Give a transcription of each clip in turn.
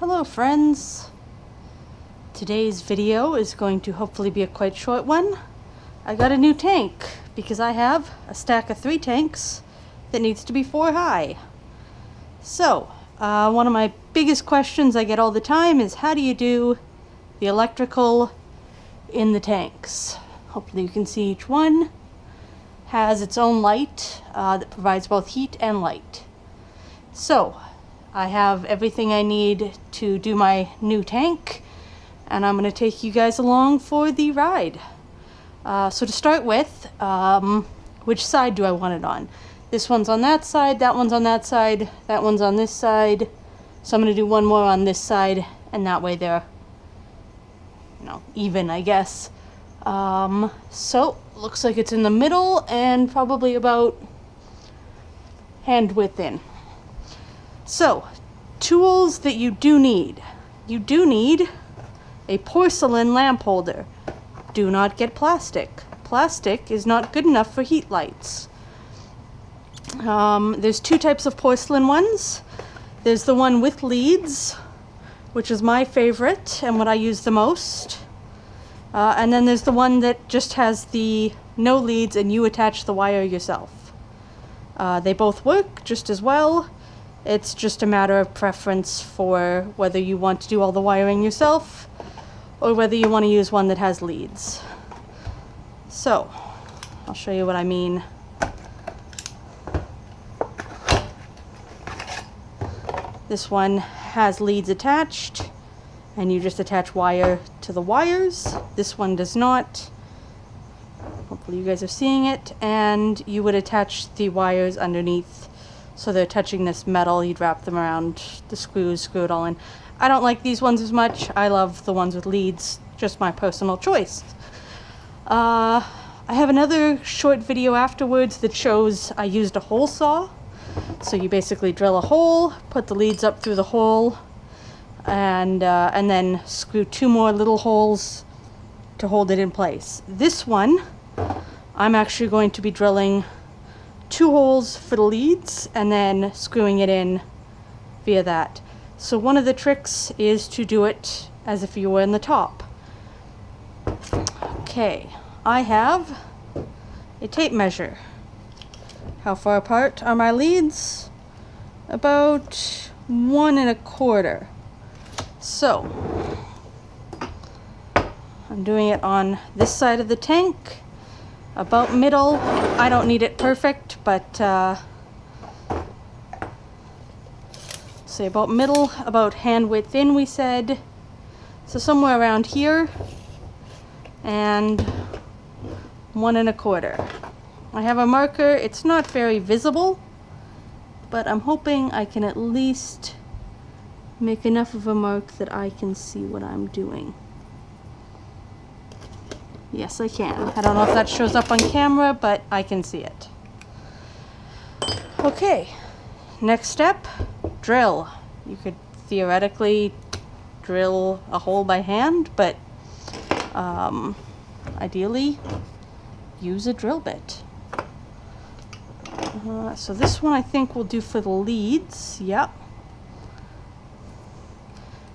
Hello friends! Today's video is going to hopefully be a quite short one. I got a new tank because I have a stack of 3 tanks that needs to be 4 high. So, one of my biggest questions I get all the time is how do you do the electrical in the tanks? Hopefully you can see each one has its own light that provides both heat and light. So, I have everything I need to do my new tank, and I'm going to take you guys along for the ride. So to start with, which side do I want it on? This one's on that side, that one's on that side, that one's on this side. So I'm going to do one more on this side, and that way they're, even, I guess. So, looks like it's in the middle and probably about hand width in. So, tools that you do need. You do need a porcelain lamp holder. Do not get plastic. Plastic is not good enough for heat lights. There's 2 types of porcelain ones. There's the one with leads, which is my favorite and what I use the most. And then there's the one that just has the no leads and you attach the wire yourself. They both work just as well. It's just a matter of preference for whether you want to do all the wiring yourself or whether you want to use one that has leads. So, I'll show you what I mean. This one has leads attached, and you just attach wire to the wires. This one does not. Hopefully you guys are seeing it. And you would attach the wires underneath so they're touching this metal. You'd wrap them around the screws, screw it all in. I don't like these ones as much. I love the ones with leads, just my personal choice. I have another short video afterwards that shows I used a hole saw. So you basically drill a hole, put the leads up through the hole, and then screw 2 more little holes to hold it in place. This one, I'm actually going to be drilling 2 holes for the leads and then screwing it in via that. So one of the tricks is to do it as if you were in the top. Okay, I have a tape measure. How far apart are my leads? About 1 1/4. So, I'm doing it on this side of the tank, about middle. I don't need it perfect, but say about middle, about hand width in, we said. So somewhere around here, and 1 1/4. I have a marker. It's not very visible, but I'm hoping I can at least make enough of a mark that I can see what I'm doing. Yes, I can. I don't know if that shows up on camera, but I can see it. Okay, next step, drill. You could theoretically drill a hole by hand, but ideally use a drill bit. So this one I think we'll do for the leads. Yep.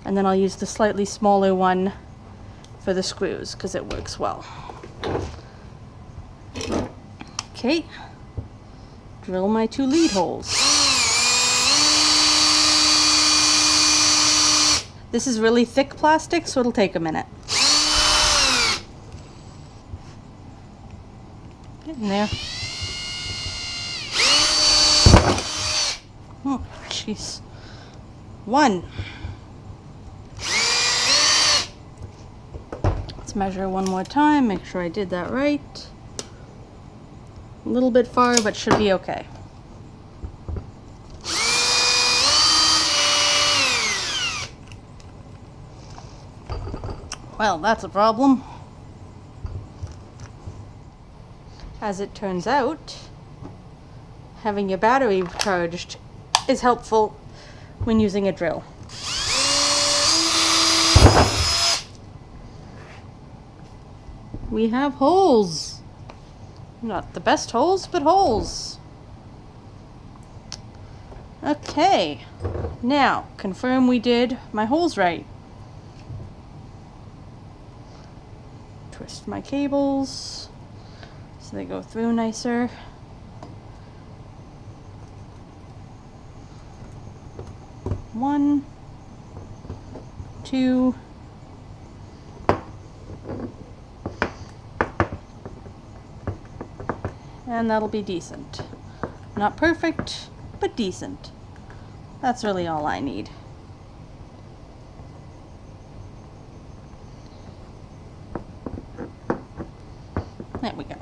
And then I'll use the slightly smaller one for the screws because it works well. Okay. Drill my 2 lead holes. This is really thick plastic, so it'll take a minute. Get in there. Oh, jeez. 1. Let's measure one more time, make sure I did that right. A little bit far, but should be okay. Well, that's a problem. As it turns out, having your battery charged is helpful when using a drill. We have holes. Not the best holes, but holes. Okay, Now, confirm we did my holes right. Twist my cables so they go through nicer. One, two, and that'll be decent. Not perfect, but decent. That's really all I need. There we go.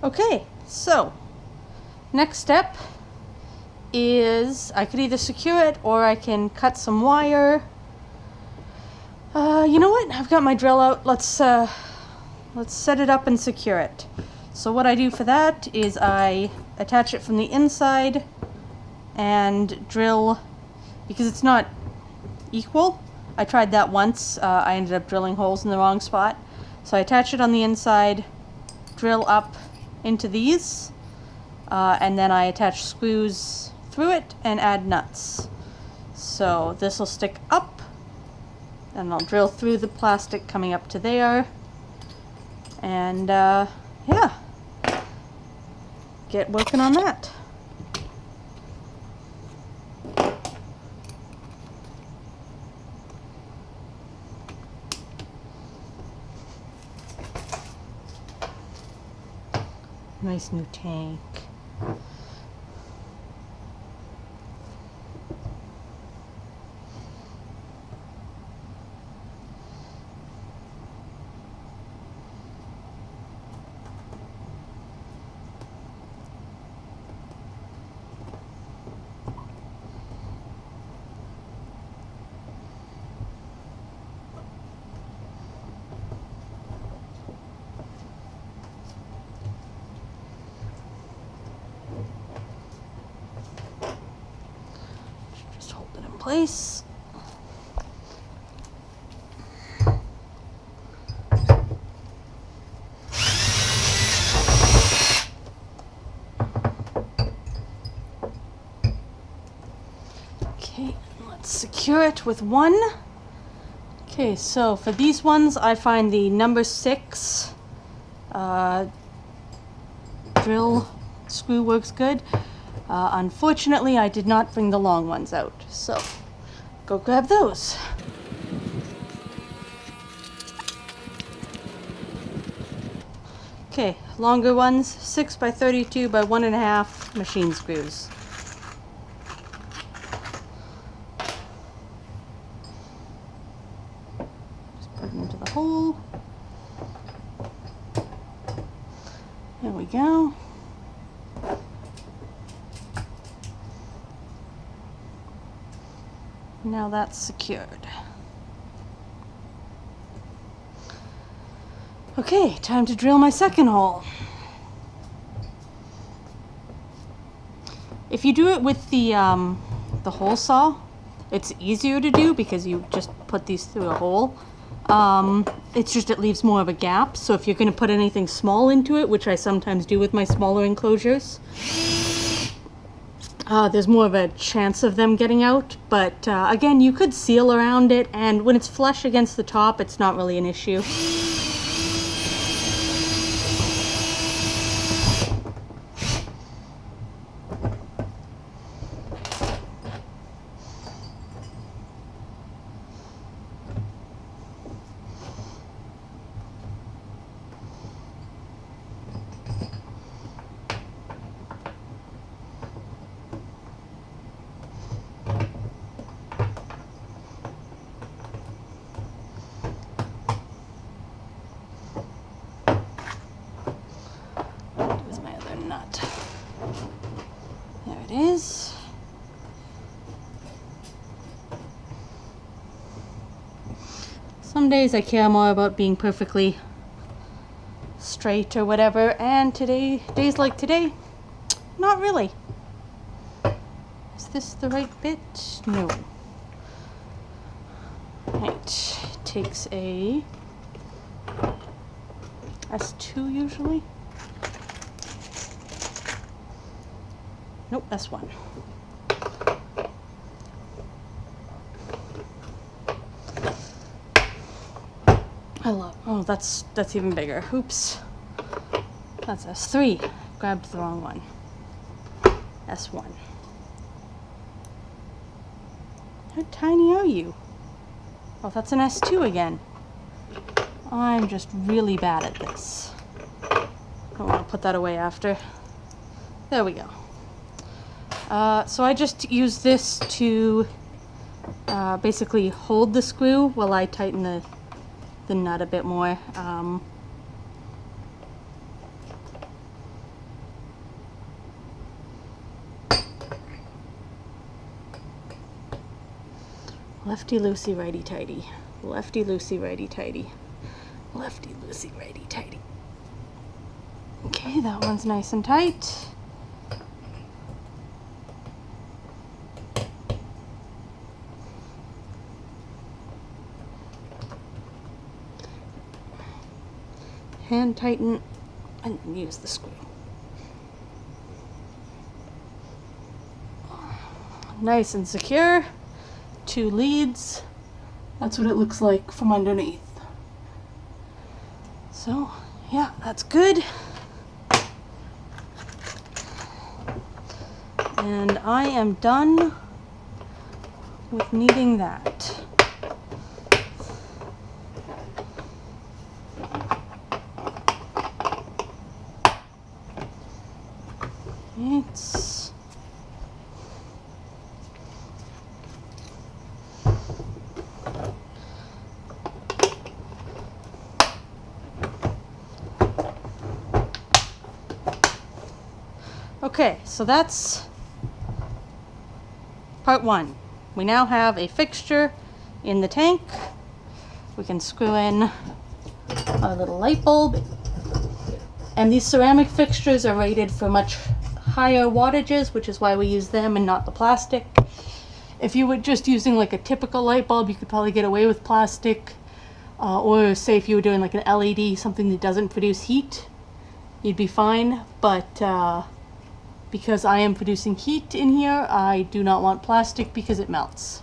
Okay, so next step is I could either secure it or I can cut some wire. You know what? I've got my drill out. Let's set it up and secure it. So what I do for that is I attach it from the inside and drill, because it's not equal. I tried that once. I ended up drilling holes in the wrong spot. So I attach it on the inside, drill up into these, and then I attach screws through it and add nuts. So this will stick up, and I'll drill through the plastic coming up to there, and yeah, get working on that. Nice new tank. Place. Okay, let's secure it with one. Okay, so for these ones I find the number 6 drill screw works good. Unfortunately, I did not bring the long ones out, so go grab those. Okay, longer ones, 6 by 32 by 1.5 machine screws. Just put them into the hole. There we go. Now that's secured. Okay, time to drill my second hole. If you do it with the hole saw, it's easier to do because you just put these through a hole. It's just it leaves more of a gap. So if you're going to put anything small into it, which I sometimes do with my smaller enclosures, there's more of a chance of them getting out, but again, you could seal around it, and when it's flush against the top, it's not really an issue. There it is. Some days I care more about being perfectly straight or whatever, and days like today, not really. Is this the right bit? No. Right, takes a S2 usually. Nope, S1. I love, oh, that's even bigger. Oops. That's S3. Grabbed the wrong one. S1. How tiny are you? Oh, that's an S2 again. I'm just really bad at this. I don't want to put that away after. There we go. So I just use this to basically hold the screw while I tighten the nut a bit more. Lefty loosey, righty tighty. Lefty loosey, righty tighty. Lefty loosey, righty tighty. Okay, that one's nice and tight. Hand tighten and use the screw. Nice and secure. 2 leads. That's what it looks like from underneath. So, yeah, that's good. And I am done with kneading that. It's okay, so that's part 1. We now have a fixture in the tank. We can screw in our little light bulb. And these ceramic fixtures are rated for much higher wattages, which is why we use them and not the plastic. If you were just using like a typical light bulb, you could probably get away with plastic. Or say if you were doing like an LED, something that doesn't produce heat, you'd be fine. But because I am producing heat in here, I do not want plastic because it melts.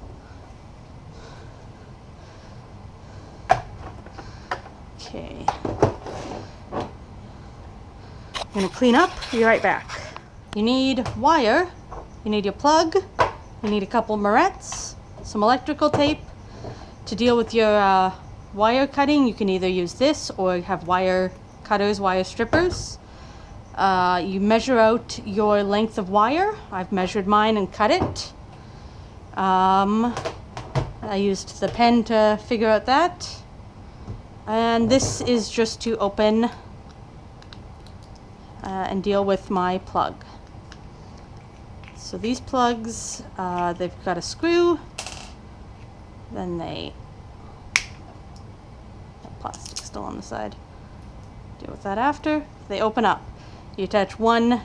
Okay. I'm going to clean up, be right back. You need wire, you need your plug, you need a couple marrettes, some electrical tape. To deal with your wire cutting, you can either use this or have wire cutters, wire strippers. You measure out your length of wire. I've measured mine and cut it. I used the pen to figure out that. And this is just to open and deal with my plug. So these plugs, they've got a screw, then the plastic still on the side. Deal with that after. They open up. You attach one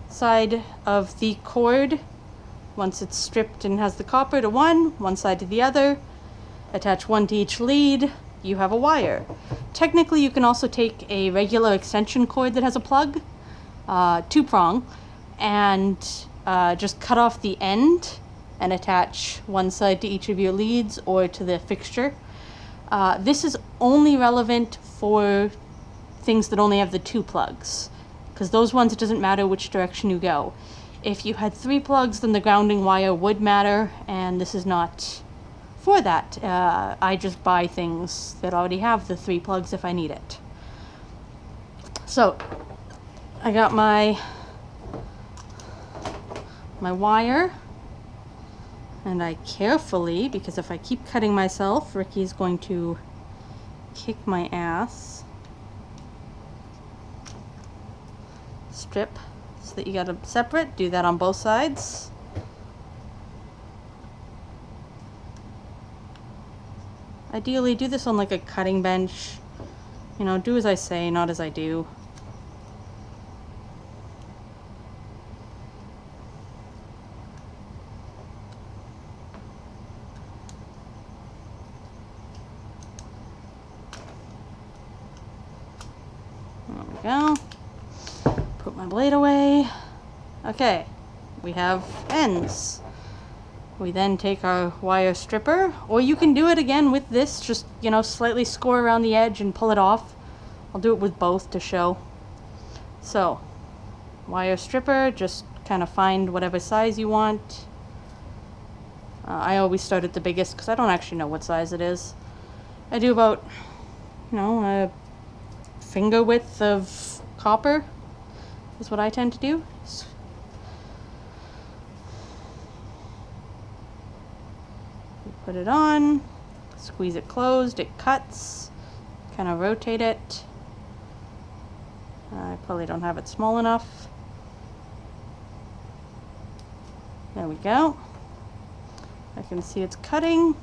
side of the cord once it's stripped and has the copper to one side to the other. Attach one to each lead. You have a wire. Technically, you can also take a regular extension cord that has a plug, two-prong, and just cut off the end and attach one side to each of your leads or to the fixture. This is only relevant for things that only have the 2 plugs, because those ones, it doesn't matter which direction you go. If you had 3 plugs, then the grounding wire would matter, and this is not for that. I just buy things that already have the 3 plugs if I need it. So I got my wire, and I carefully, because if I keep cutting myself, Ricky's going to kick my ass, strip so that you got them separate. Do that on both sides. Ideally, do this on like a cutting bench. You know, do as I say, not as I do. There we go. Put my blade away. Okay, we have ends. We then take our wire stripper, or you can do it again with this, just, you know, slightly score around the edge and pull it off. I'll do it with both to show. So, wire stripper, just kind of find whatever size you want. I always start at the biggest because I don't actually know what size it is. I do about, you know, a finger width of copper is what I tend to do. You put it on, squeeze it closed, it cuts, kind of rotate it. I probably don't have it small enough. There we go. I can see it's cutting.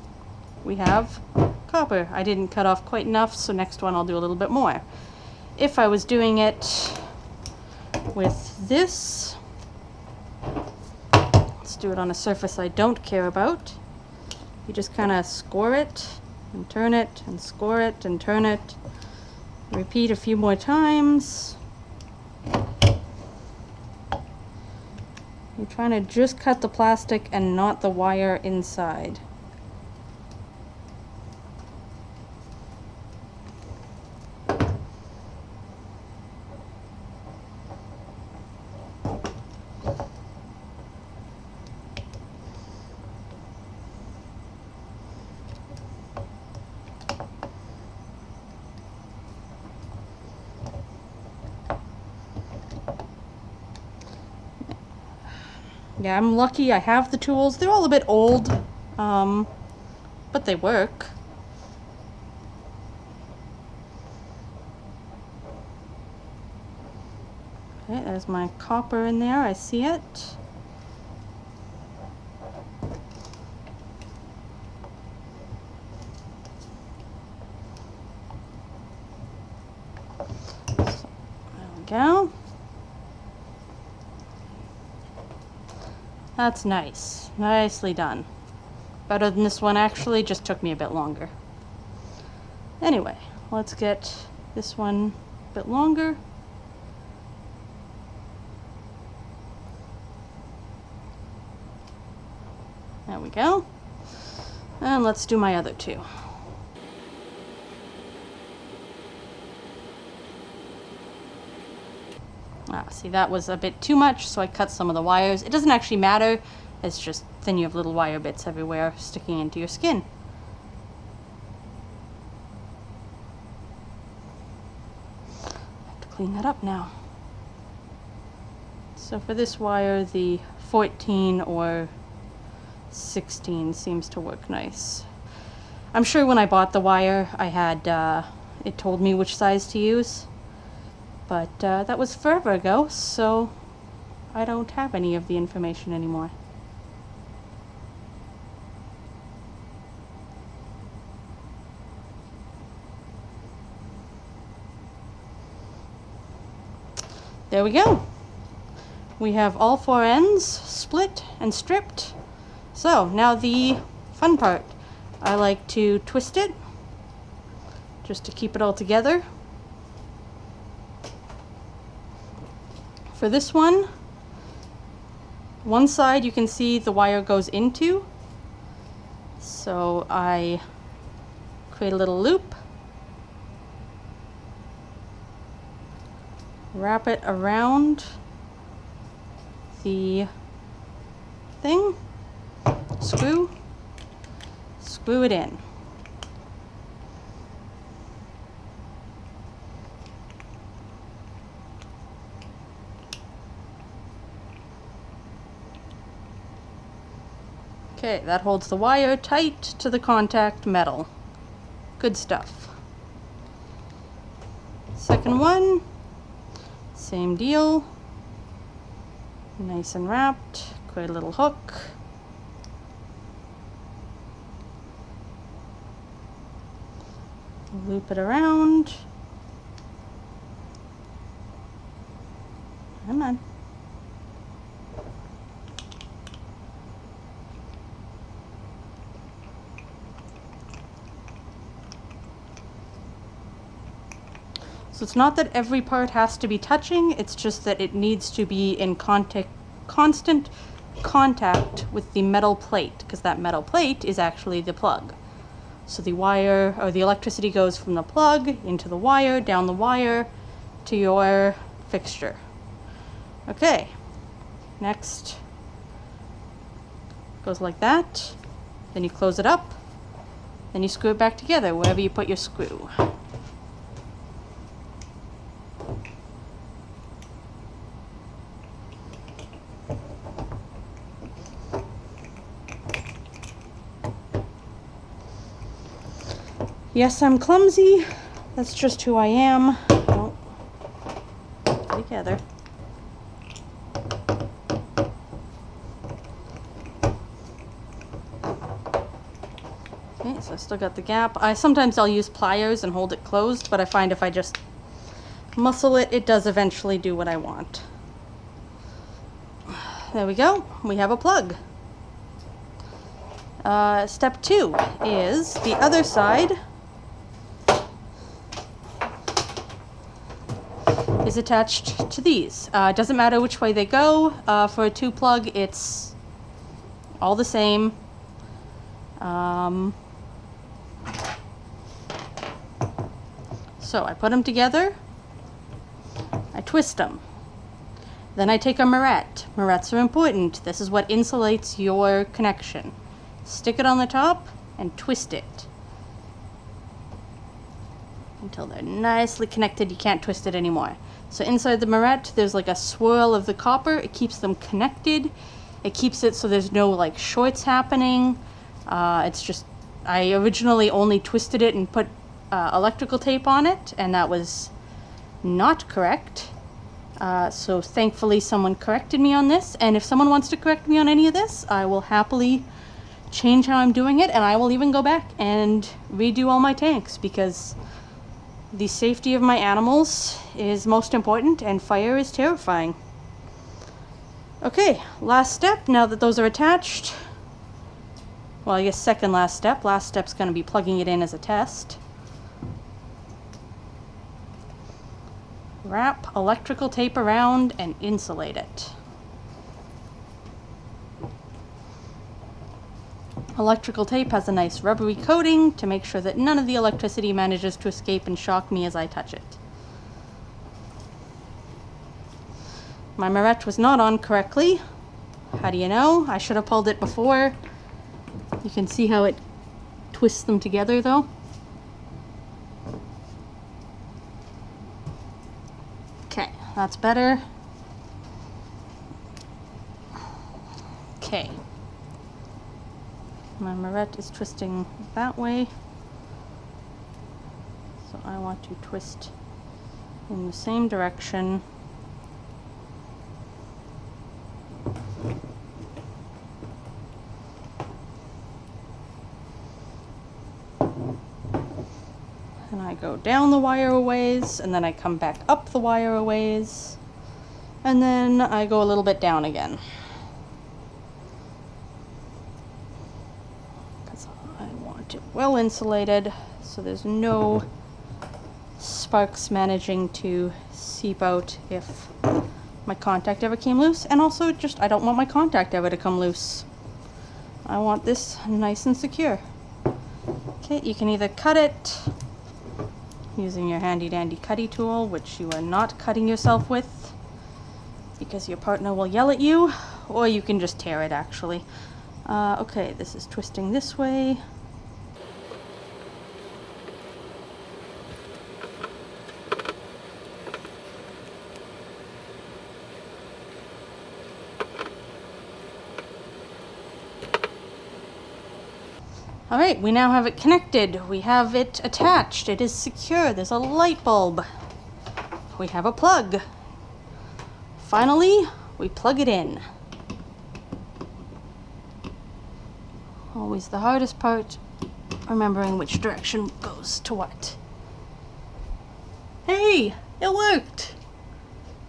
We have copper. I didn't cut off quite enough, so next one I'll do a little bit more. If I was doing it with this, let's do it on a surface I don't care about. You just kind of score it and turn it and score it and turn it. Repeat a few more times. You're trying to just cut the plastic and not the wire inside. Yeah, I'm lucky I have the tools. They're all a bit old, but they work. Okay, there's my copper in there. I see it. So, there we go. That's nice. Nicely done. Better than this one, actually. Just took me a bit longer. Anyway, let's get this one a bit longer. There we go. And let's do my other two. See, that was a bit too much, so I cut some of the wires. It doesn't actually matter, it's just then you have little wire bits everywhere sticking into your skin. I have to clean that up now. So for this wire, the 14 or 16 seems to work nice. I'm sure when I bought the wire, I had, it told me which size to use. But that was forever ago, so I don't have any of the information anymore. There we go. We have all four ends split and stripped. So now the fun part. I like to twist it just to keep it all together. For this one side you can see the wire goes into, so I create a little loop, wrap it around the thing, screw it in. Okay, that holds the wire tight to the contact metal. Good stuff. Second one, same deal. Nice and wrapped. Create a little hook. Loop it around. Come on. So it's not that every part has to be touching, it's just that it needs to be in constant contact with the metal plate, because that metal plate is actually the plug. So the wire, or the electricity goes from the plug into the wire, down the wire to your fixture. Okay, next goes like that. Then you close it up, then you screw it back together wherever you put your screw. Yes, I'm clumsy. That's just who I am. Oh, together. Okay, so I still got the gap. Sometimes I'll use pliers and hold it closed, but I find if I just muscle it, it does eventually do what I want. There we go. We have a plug. Step 2 is the other side is attached to these. It doesn't matter which way they go. For a 2-plug, it's all the same. So I put them together, I twist them. Then I take a marrette. Marrettes are important. This is what insulates your connection. Stick it on the top and twist it until they're nicely connected. You can't twist it anymore. So inside the marrette, there's like a swirl of the copper. It keeps them connected. It keeps it so there's no like shorts happening. It's just, I originally only twisted it and put electrical tape on it, and that was not correct. So thankfully someone corrected me on this, and if someone wants to correct me on any of this, I will happily change how I'm doing it, and I will even go back and redo all my tanks, because the safety of my animals is most important, and fire is terrifying. Okay, last step, now that those are attached. Well, I guess second last step. Last step's going to be plugging it in as a test. Wrap electrical tape around and insulate it. Electrical tape has a nice rubbery coating to make sure that none of the electricity manages to escape and shock me as I touch it. My marrette was not on correctly. How do you know? I should have pulled it before. You can see how it twists them together though. Okay, that's better. Okay. My marrette is twisting that way, so I want to twist in the same direction. And I go down the wire a ways, and then I come back up the wire a ways, and then I go a little bit down again. Well insulated, so there's no sparks managing to seep out if my contact ever came loose. And also just, I don't want my contact ever to come loose. I want this nice and secure. Okay, you can either cut it using your handy dandy cutty tool, which you are not cutting yourself with because your partner will yell at you, or you can just tear it actually. Okay, this is twisting this way. Alright, we now have it connected. We have it attached. It is secure. There's a light bulb. We have a plug. Finally, we plug it in. Always the hardest part, remembering which direction goes to what. Hey, it worked!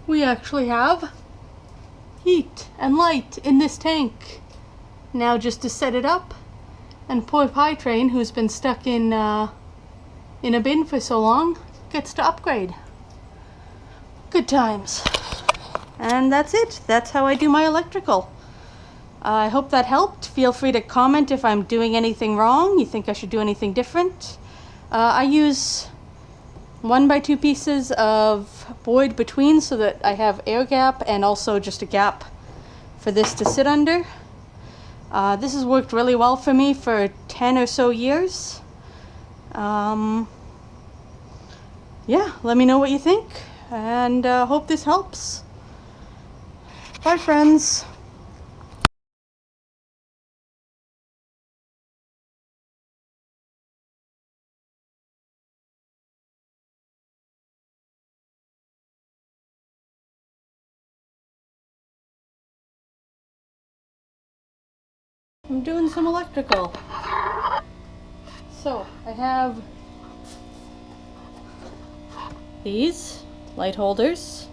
We actually have heat and light in this tank. Now just to set it up, and poor Pie Train, who's been stuck in a bin for so long, gets to upgrade. Good times. And that's it. That's how I do my electrical. I hope that helped. Feel free to comment if I'm doing anything wrong, you think I should do anything different. I use 1 by 2 pieces of board between so that I have air gap and also just a gap for this to sit under. This has worked really well for me for 10 or so years. Yeah, let me know what you think, and hope this helps. Bye, friends. I'm doing some electrical. So I have these light holders.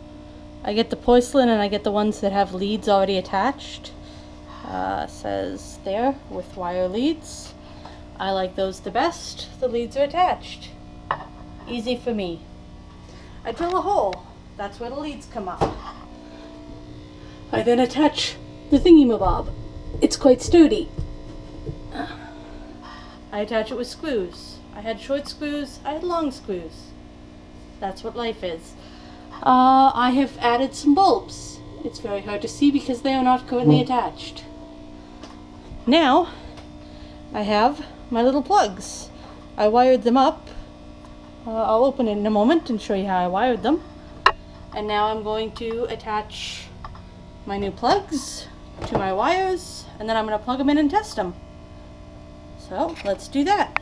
I get the porcelain and I get the ones that have leads already attached. Says there with wire leads. I like those the best. The leads are attached. Easy for me. I drill a hole. That's where the leads come up. I then attach the thingy-mabob. It's quite sturdy. I attach it with screws. I had short screws, I had long screws. That's what life is. I have added some bulbs. It's very hard to see because they are not currently attached. Now, I have my little plugs. I wired them up. I'll open it in a moment and show you how I wired them. And now I'm going to attach my new plugs to my wires, and then I'm going to plug them in and test them. So let's do that.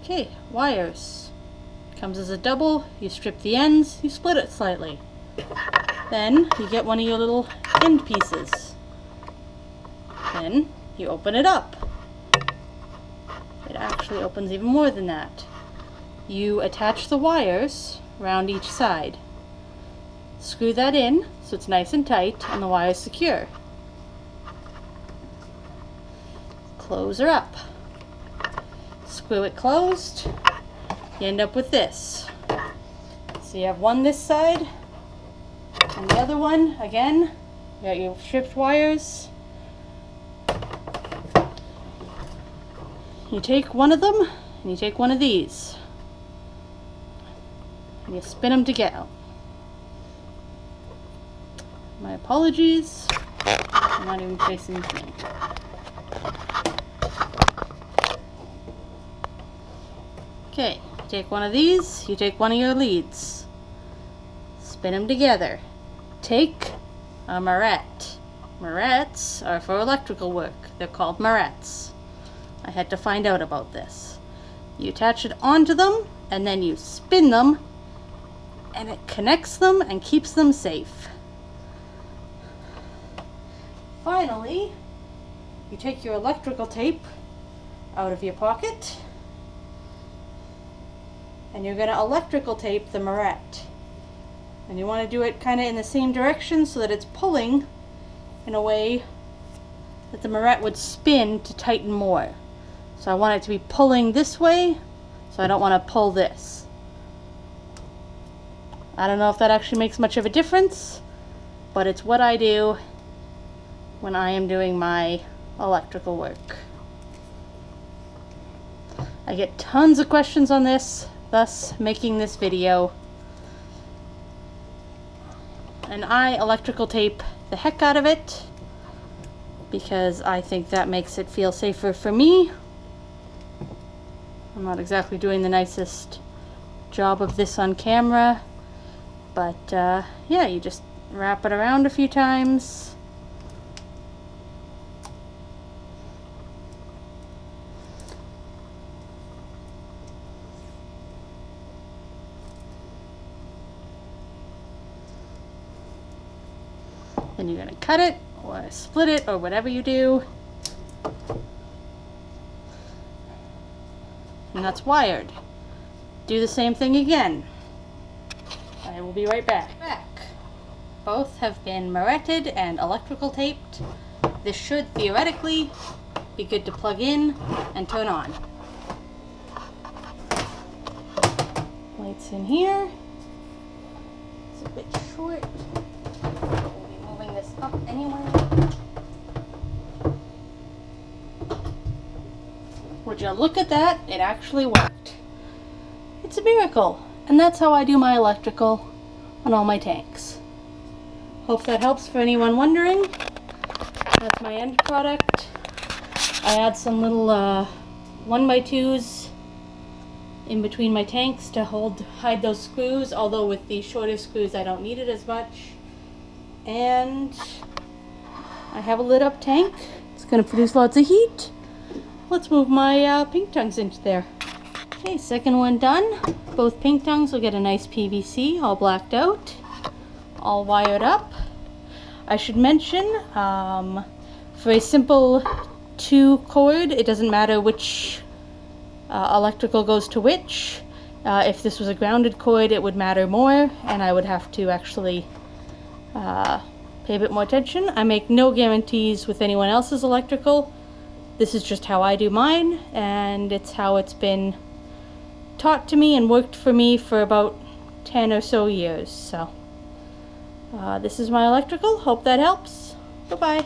Okay, wires. Comes as a double, you strip the ends, you split it slightly. Then you get one of your little end pieces. Then you open it up. It actually opens even more than that. You attach the wires around each side. Screw that in so it's nice and tight and the wire is secure. Close her up. Screw it closed. You end up with this. So you have one this side and the other one, again, you got your stripped wires. You take one of them and you take one of these and you spin them together. My apologies, I'm not even facing the thing. Okay, take one of these, you take one of your leads, spin them together. Take a marrette. Marrettes are for electrical work. They're called marrettes. I had to find out about this. You attach it onto them and then you spin them and it connects them and keeps them safe. Finally, you take your electrical tape out of your pocket and you're going to electrical tape the marrette. And you want to do it kind of in the same direction so that it's pulling in a way that the marrette would spin to tighten more. So I want it to be pulling this way, so I don't want to pull this. I don't know if that actually makes much of a difference, but it's what I do when I am doing my electrical work. I get tons of questions on this, thus making this video. And I electrical tape the heck out of it because I think that makes it feel safer for me. I'm not exactly doing the nicest job of this on camera, but yeah, you just wrap it around a few times. Then you're going to cut it or split it or whatever you do. And that's wired. Do the same thing again. I will be right back. Both have been marretted and electrical taped. This should theoretically be good to plug in and turn on. Lights in here. It's a bit short. We'll be moving this up anyway. would you look at that? It actually worked. It's a miracle. And that's how I do my electrical on all my tanks. Hope that helps for anyone wondering. That's my end product. I add some little 1x2s in between my tanks to hide those screws, although with the shorter screws I don't need it as much. And I have a lit up tank. It's going to produce lots of heat. Let's move my pink tongues into there. Okay, second one done. Both pink tongues will get a nice PVC, all blacked out, all wired up. I should mention, for a simple 2-cord, it doesn't matter which electrical goes to which. If this was a grounded cord, it would matter more, and I would have to actually pay a bit more attention. I make no guarantees with anyone else's electrical. This is just how I do mine, and it's how it's been taught to me and worked for me for about 10 or so years. So this is my electrical. Hope that helps. Bye-bye.